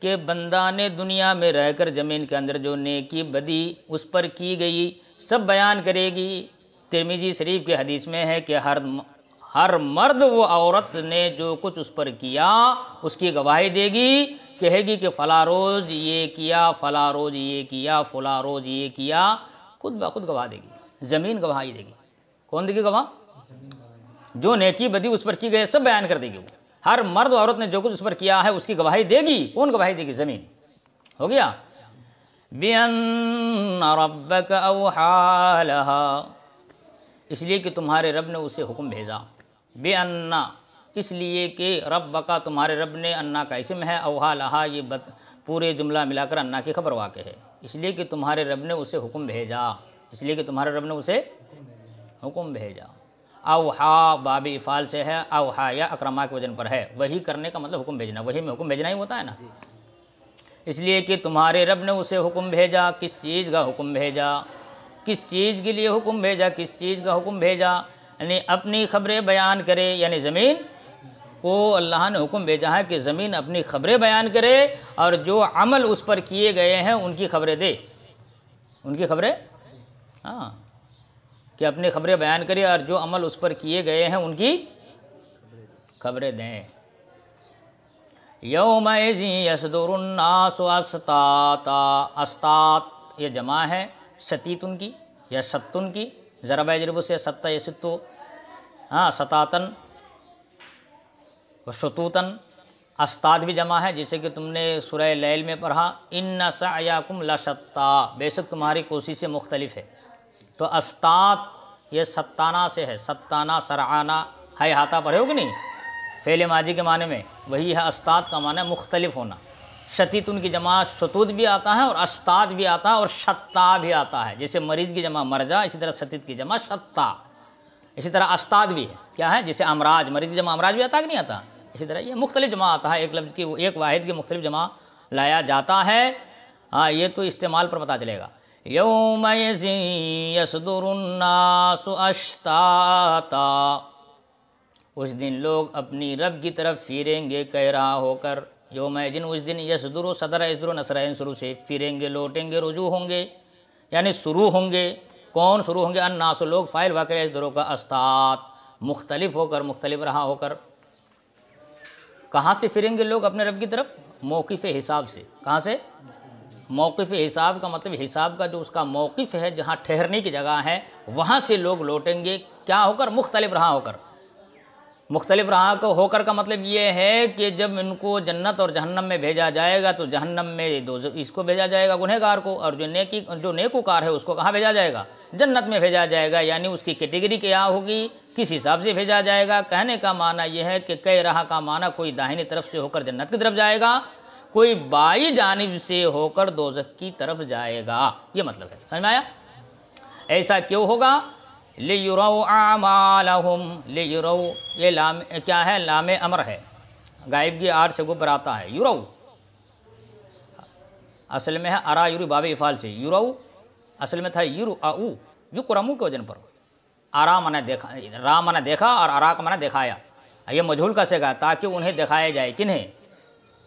کہ بندہ نے دنیا میں رہ کر زمین کے اندر جو نیکی بدی اس پر کی گئی سب بیان کرے گی۔ ترمذی شریف کی حدیث میں ہے کہ ہر مرد و عورت نے جو کچھ اس پر کیا اس کی گواہی دے گی، کہے گی کہ فلاں روز یہ کیا، فلاں روز یہ کیا، فلاں روز یہ کیا، خود بخود گواہ دے گی، زمین گواہی دے گی۔ کون دے گی گواہ؟ جو نیکی بدی اس پر کی گئی سب بیان کر دے گی وہ۔ ہر مرد و عورت نے جو کچھ اس پر کیا ہے اس کی گواہی دے گی۔ کون گواہی دے گی؟ زمین۔ ہو گیا؟ بِأَنَّ رَبَّكَ أَوْحَىٰ لَهَا، اس لیے کہ تمہارے رب نے اسے حکم بھیجا۔ بِأَنَّ، اس لیے کہ ربک تمہارے رب نے، انا کا اسم ہے، اوحا لہا یہ پورے جملہ ملا کر انا کی خبر واقع ہے۔ اس لیے کہ تمہارے رب نے اسے حکم بھیجا، اس لیے کہ تمہارے رب نے اسے حکم بھیجا۔ اوحا باب افعال سے ہے، اوحا یا اکرما کے وزن پر ہے۔ وہی کرنے کا مطلب حکم بھیجنا، وہی میں حکم بھیجنا ہی ہوتا ہے نا۔ اس لیے کہ تمہارے رب نے اسے حکم بھیجا۔ کس چیز کا حکم بھیجا؟ کس چیز کے لیے حکم بھیجا؟ کس چیز کا حکم بھیجا؟ یعنی اپنی خبریں بیان کرے، یعنی زمین کو اللہ نے حکم بھیجا ہے کہ زمین اپنی خبریں بیان کرے اور جو عمل اس پر کیے گئے ہیں ان کی خبریں دے۔ ان کی خبریں، ہاں، کہ اپنی خبریں بیان کرے اور جو عمل اس پر کیے گئے ہیں ان کی خبریں دیں۔ یومئذ یصدر الناس اشتاتا، اشتات یہ جمع ہے ستیتن کی یا ستن کی، ضرب یضرب سے ستہ یستو، ہاں، ستاتن و شتوتن۔ اشتات بھی جمع ہے، جیسے کہ تم نے سورہ لیل میں پڑھا، ان سعیکم لشتی، بے شک تمہاری کوششیں مختلف ہے۔ تو اشتات یہ ستانہ سے ہے، ستانہ سرعانہ ہے، ہاتھا پڑھے ہو کہ نہیں؟ فعل ماضی کے معنی میں وہی ہے۔ اشتات کا معنی ہے مختلف ہونا۔ شتیتن کی جمع شتوت بھی آتا ہے اور اشتات بھی آتا ہے اور شتا بھی آتا ہے، جیسے مریض کی جمع مرجع، اسی طرح شتیت کی جمع شتا، اسی طرح اشتات بھی ہے۔ کیا ہے؟ جیسے امراض، مریض کی جمع امراض بھی آتا ہے کہ نہیں آتا؟ اسی طرح یہ مختلف جمع آتا ہے، ایک لفظ کی ایک واحد کی مختلف جمع لایا جاتا ہے۔ ہاں، یہ تو استعمال پر پتہ چلے گا۔ یومئذ یصدر الناس اشتاتا، اس دن لوگ اپنی رب کی طرف پھریں گے کہہ رہا ہو کر۔ یومئذ اس دن، یصدر صدر یصدر نصرین شروع سے، پھریں گے، لوٹیں گے، رجوع ہوں گے، یعنی شروع ہوں گے۔ کون شروع ہوں گے؟ الناس لوگ، فاعل واقع یصدروں کا، اشتات مختلف ہو کر، مختلف رہا ہو کر۔ کہاں سے پھریں گے لوگ اپنے رب کی طرف؟ موقف حساب سے۔ کہاں سے؟ موقف حساب کا مطلب حساب کا جو اس کا موقف ہے، جہاں ٹھہرنے کی جگہ ہے، وہاں سے لوگ لوٹیں گے۔ کیا ہو کر؟ مختلف رہا ہو کر۔ مختلف رہا ہو کر کا مطلب یہ ہے کہ جب ان کو جنت اور جہنم میں بھیجا جائے گا تو جہنم میں اس کو بھیجا جائے گا گنہگار کو، اور جو نیکوکار ہے اس کو کہاں بھیجا جائے گا؟ جنت میں بھیجا جائے گا۔ یعنی اس کی کیٹیگری کیا ہوگی، کس حساب سے بھیجا جائے گا؟ کہنے کا معنی یہ ہے کہ کہہ رہا کا معنی کوئی داہنی طرف سے ہو کر جنت کی طرف جائے گا، کوئی بائیں جانب سے ہو کر دوزخ کی طرف جائے گا، یہ مطلب ہے۔ سمجھ میں آیا؟ ایسا کیوں ہوگا؟ لِيُرَوْا أَعْمَالَهُمْ، لِيُرَوْا یہ لام کیا ہے؟ لام امر ہے، غائب کی آر سے گبر آتا ہے۔ یُرَوْا اصل میں ہے ارا یُری باب افعال سے، یُرَوْا اصل میں تھا یُرَأُ، یُکرمُ کے وزن پر۔ ارا معنی دیکھا، را معنی دیکھا اور ارا کا معنی دکھایا۔ یہ مجہول کا صیغہ ہے، تاکہ انہیں دکھایا جائے۔ کنہیں؟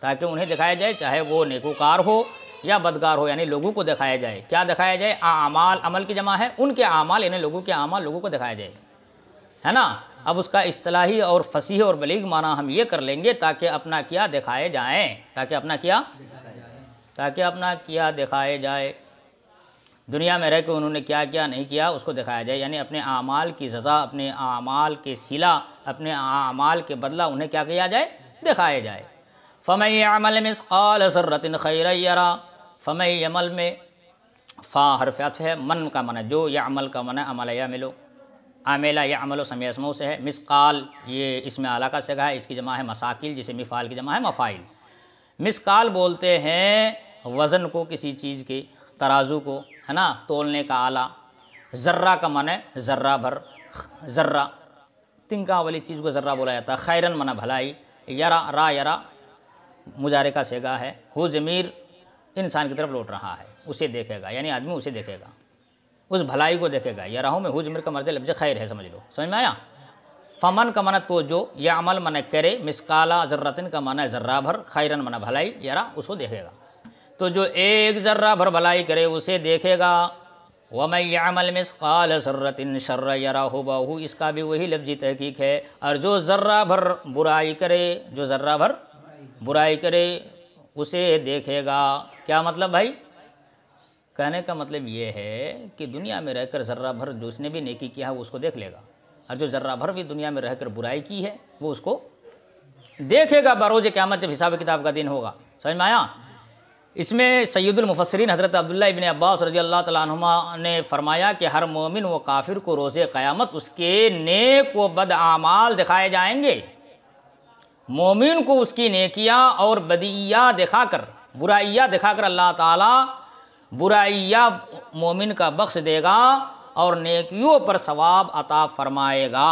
تاکہ انہیں دکھایا جائے، چاہے وہ نیکوکار ہو یا بدکار ہو، یعنی لوگوں کو دکھایا جائے۔ کیا دکھایا جائے؟ اعمال، عمل کی جمع ہے، ان کے اعمال، یعنی لوگوں کے اعمال لوگوں کو دکھایا جائے، ہے نا۔ اب اس کا اصطلاحی اور فصیح اور بلیغ معنی ہم یہ کر لیں گے، تاکہ اپنا کیا دکھائے جائیں، تاکہ اپنا کیا دکھائے جائے۔ دنیا میں رہ کے انہوں نے کیا کیا نہیں کیا اس کو دکھایا جائے، یعنی اپنے اعمال کی سزا، اپنے اعمال کے صلہ، اپنے اعمال کے بدلہ انہیں کیا کیا جائے؟ دکھائے جائے۔ فَمَن يَعْمَلْ مِثْقَالَ ذَرَّةٍ خَيْرًا يَرَهُ، فَمَن عمل میں فا حرف عطف ہے، من کا معنی جو، یعمل کا معنی عمل یعملو، عاملہ یعملو سمیع اسموں سے ہے۔ مثقال یہ اسم اعلیٰ کا صیغہ ہے، اس کی جمع ہے مساکیل، جسے مفعال کی جمع ہے مفاعل۔ مثقال بولتے ہیں وزن کو، کسی چیز کے، ترازو کو، ہے نا، تولنے کا آلہ۔ ذرہ کا معنی ذرہ بھر، ذرہ تنکا والی چیز کو ذرہ بولا جاتا ہے۔ خیرن معنی بھلائی، یرا را یرا مضارع کا صیغہ ہے۔ ہو ضمیر انسان کی طرف لوٹ رہا ہے، اسے دیکھے گا، یعنی آدمی اسے دیکھے گا، اس بھلائی کو دیکھے گا۔ یراہوں میں ہو ضمیر کا مرجع لفظ خیر ہے، سمجھ لو، سمجھ میں آیا؟ فمن کا معنی تو جو، یا عمل منع کرے، مسقالا ذرتن کا معنی ذرہ بھر، خیرن منع بھلائی، یرا اس کو دیکھے گا، تو جو ایک ذرہ بھر بھلائی کرے اسے دیکھے گا۔ وَمَن يَعْمَلْ مِثْقَالَ ذَرَّةٍ شَرًّا يَرَهُ بَهُ، اس کا بھی وہی لفظی تحقیق ہے، اور جو ذرہ بھر برائی کرے، جو ذرہ بھر برائی کرے اسے دیکھے گا۔ کیا مطلب بھائی؟ کہنے کا مطلب یہ ہے کہ دنیا میں رہ کر ذرہ بھر جو اس نے بھی نیکی کیا ہے وہ اس کو دیکھ لے گا، اور جو ذرہ بھر بھی دنیا میں رہ کر برائی کی ہے وہ اس کو دیکھے گا بروز قیامت جب حساب کتاب کا دن ہوگا۔ سمجھ میں آیا؟ اس میں سید المفسرین حضرت عبداللہ ابن عباس رضی اللہ تعالیٰ عنہما نے فرمایا کہ ہر مومن و کافر کو روز قیامت اس کے نیک و بد اعمال دکھائے جائیں گے۔ مومن کو اس کی نیکیاں اور بدیاں دکھا کر، برائیاں دکھا کر اللہ تعالیٰ برائیاں مومن کا بخش دے گا اور نیکیوں پر ثواب عطا فرمائے گا۔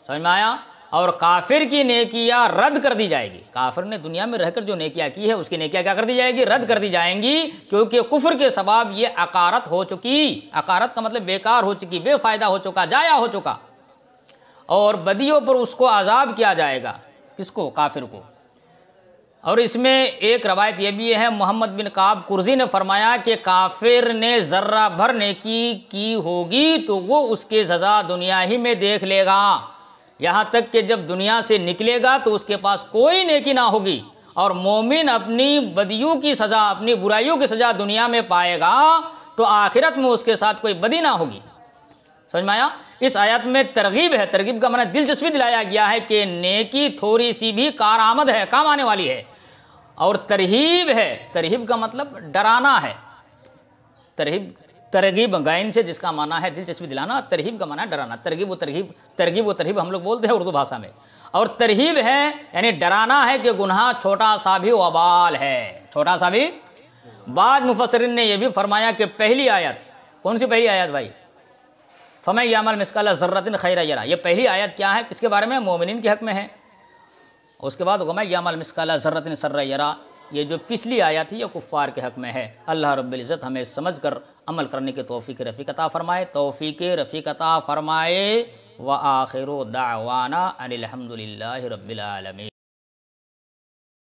سمجھ میں آیا؟ اور کافر کی نیکیاں رد کر دی جائے گی۔ کافر نے دنیا میں رہ کر جو نیکیاں کی ہے اس کی نیکیاں کیا کر دی جائے گی؟ رد کر دی جائیں گی، کیونکہ کفر کے سبب یہ عقارت ہو چکی، عقارت کا مطلب بیکار ہو چکی، بے فائدہ ہو چکا، ضائع ہو چکا، اور بدیوں پر اس کو عذاب کیا جائے گا۔ کس کو؟ کافر کو۔ اور اس میں ایک روایت یہ بھی ہے، محمد بن کعب قرظی نے فرمایا کہ کافر نے ذرہ بھر نیکی کی ہوگی تو وہ اس کے سزا دنیا ہی میں دیکھ لے گا، یہاں تک کہ جب دنیا سے نکلے گا تو اس کے پاس کوئی نیکی نہ ہوگی، اور مومن اپنی بدیوں کی سزا، اپنی برائیوں کی سزا دنیا میں پائے گا تو آخرت میں اس کے ساتھ کوئی بدی نہ ہوگی۔ سمجھ میں آیا؟ اس آیت میں ترغیب ہے، ترغیب کا معنی دلچسپی دلایا گیا ہے کہ نیکی تھوڑی سی بھی کارآمد ہے، کام آنے والی ہے، اور ترہیب ہے، ترہیب کا مطلب ڈرانا ہے، ترغیب غین سے جس کا معنی ہے دلچسپی دلانا، ترہیب کا معنی ہے ڈرانا، ترغیب و ترہیب ہم لوگ بولتے ہیں اردو بھاشا میں، اور ترہیب ہے یعنی ڈرانا ہے کہ گناہ چھوٹا سا بھی وبال ہے، چھوٹا سا بھی۔ بعض مفسرین نے یہ بھی فرمایا کہ پہلی آیت، کون سی پہلی آیت بھائی؟ فَمَن يَعْمَلْ مِثْقَالَ ذَرَّةٍ خَيْرًا يَرَهُ، یہ پہلی آیت کیا ہے؟ کس کے بارے میں؟ مومنین کے حق میں ہے۔ اس کے بعد وَمَن يَعْمَلْ مِثْقَالَ ذَرَّةٍ شَرًّا يَرَهُ، یہ جو پچھلی آیت ہے یہ کفار کے حق میں ہے۔ اللہ رب العزت ہمیں سمجھ کر عمل کرنے کی توفیق رفیق عطا فرمائے، توفیق رفیق عطا فرمائے۔ وآخر دعوانا ان الحمد للہ رب العالمین۔